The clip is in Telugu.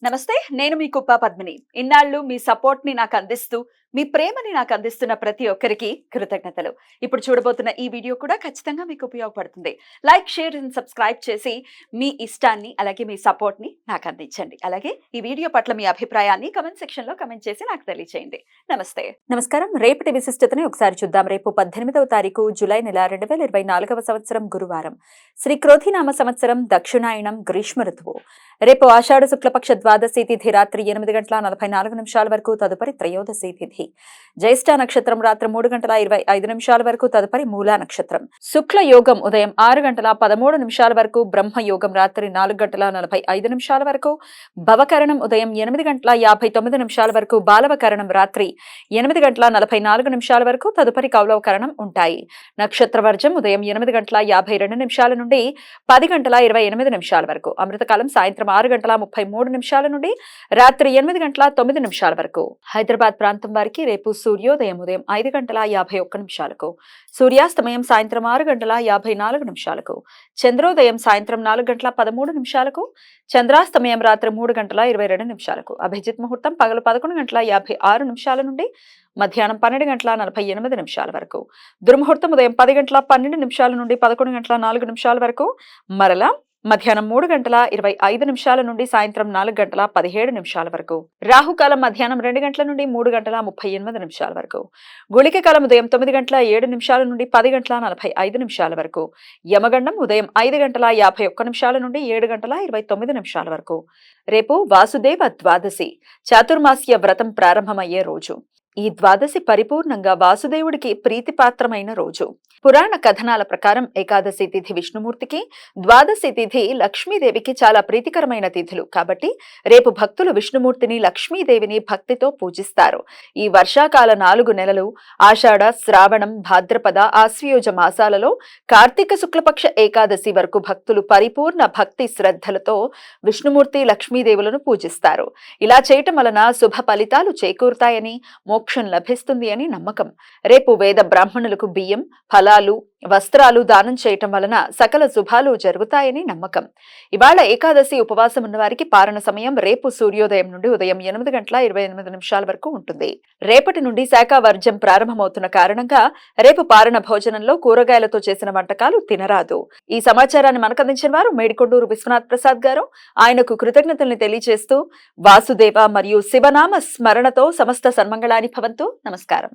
నమస్తే, నేను మీ కుప్ప పద్మిని. ఇన్నాళ్ళు మీ సపోర్ట్ ని నాకు అందిస్తూ, మీ ప్రేమని నాకు అందిస్తున్న ప్రతి ఒక్కరికి కృతజ్ఞతలు. ఇప్పుడు చూడబోతున్న ఈ వీడియో కూడా ఖచ్చితంగా మీకు ఉపయోగపడుతుంది. లైక్, షేర్ అండ్ సబ్స్క్రైబ్ చేసి మీ ఇష్టాన్ని అలాగే మీ సపోర్ట్ ని నాకు అందించండి. అలాగే ఈ వీడియో పట్ల మీ అభిప్రాయాన్ని కమెంట్ సెక్షన్ లో కమెంట్ చేసి నాకు తెలియజేయండి. నమస్తే, నమస్కారం. రేపటి విశిష్టతని ఒకసారి చూద్దాం. రేపు 18వ తారీఖు జూలై నెల 2024వ సంవత్సరం గురువారం. శ్రీ క్రోధినామ సంవత్సరం, దక్షిణాయనం, గ్రీష్మ ఋతువు. రేపు ఆషాఢ శుక్లపక్ష ద్వాదశి తిథి రాత్రి 8:44 వరకు, తదుపరి త్రయోదశి తిథి. జ్యేష్ఠ నక్షత్రం రాత్రి 3:25 వరకు, తదుపరి మూలా నక్షత్రం. శుక్ల యోగం ఉదయం 6:13 వరకు, బ్రహ్మ యోగం రాత్రి 4:45 వరకు, భవకరణం ఉదయం 8:59 వరకు, బాలవకరణం రాత్రి 8:44 వరకు, తదుపరి కౌలవకరణం ఉంటాయి. నక్షత్రవర్జం ఉదయం 8:52 నుండి 10:28 వరకు, అమృతకాలం సాయంత్రం 6:33 నుండి రాత్రి 8:09 వరకు. హైదరాబాద్ ప్రాంతం వారికి రేపు సూర్యోదయం ఉదయం 5:51, సూర్యాస్తమయం సాయంత్రం 6:54, చంద్రోదయం సాయంత్రం 4:13, చంద్రాస్తమయం రాత్రి 3:22. అభిజిత్ ముహూర్తం పగలు 11:56 నుండి మధ్యాహ్నం 12:48 వరకు. దుర్ముహూర్తం ఉదయం 10:12 నుండి 11:04 వరకు, మరలా మధ్యాహ్నం 3:25 నుండి సాయంత్రం 4:17 వరకు. రాహుకాలం మధ్యాహ్నం 2 నుండి 3:38 వరకు. గుళిక కాలం ఉదయం 9:07 నుండి 10:45 వరకు. యమగండం ఉదయం 5:51 నుండి 7:29 వరకు. రేపు వాసుదేవ ద్వాదశి, చాతుర్మాస్య వ్రతం ప్రారంభమయ్యే రోజు. ఈ ద్వాదశి పరిపూర్ణంగా వాసుదేవుడికి ప్రీతిపాత్రమైన రోజు. పురాణ కథనాల ప్రకారం ఏకాదశి తిథి విష్ణుమూర్తికి, ద్వాదశి తిథి లక్ష్మీదేవికి చాలా ప్రీతికరమైన తిథులు కాబట్టి రేపు భక్తులు విష్ణుమూర్తిని, లక్ష్మీదేవిని భక్తితో పూజిస్తారు. ఈ వర్షాకాల 4 నెలలు ఆషాఢ, శ్రావణం, భాద్రపద, ఆశ్వయుజ మాసాలలో కార్తీక శుక్లపక్ష ఏకాదశి వరకు భక్తులు పరిపూర్ణ భక్తి శ్రద్ధలతో విష్ణుమూర్తి, లక్ష్మీదేవులను పూజిస్తారు. ఇలా చేయటం వలన శుభ ఫలితాలు చేకూరుతాయని, మోక్షం లభిస్తుంది అని నమ్మకం. రేపు వేద బ్రాహ్మణులకు బియ్యం, ఫలాలు, వస్త్రాలు దానం చేయటం వలన సకల శుభాలు జరుగుతాయని నమ్మకం. ఇవాళ ఏకాదశి ఉపవాసం ఉన్న వారికి పారణ సమయం రేపు సూర్యోదయం నుండి ఉదయం 8:28 వరకు ఉంటుంది. రేపటి నుండి శాఖావర్జం ప్రారంభమవుతున్న కారణంగా రేపు పారణ భోజనంలో కూరగాయలతో చేసిన వంటకాలు తినరాదు. ఈ సమాచారాన్ని మనకు అందించిన వారు మేడికొండూరు విశ్వనాథ్ ప్రసాద్ గారు. ఆయనకు కృతజ్ఞతల్ని తెలియజేస్తూ వాసుదేవ మరియు శివనామ స్మరణతో సమస్త సన్మంగళాని భవంతు. నమస్కారం.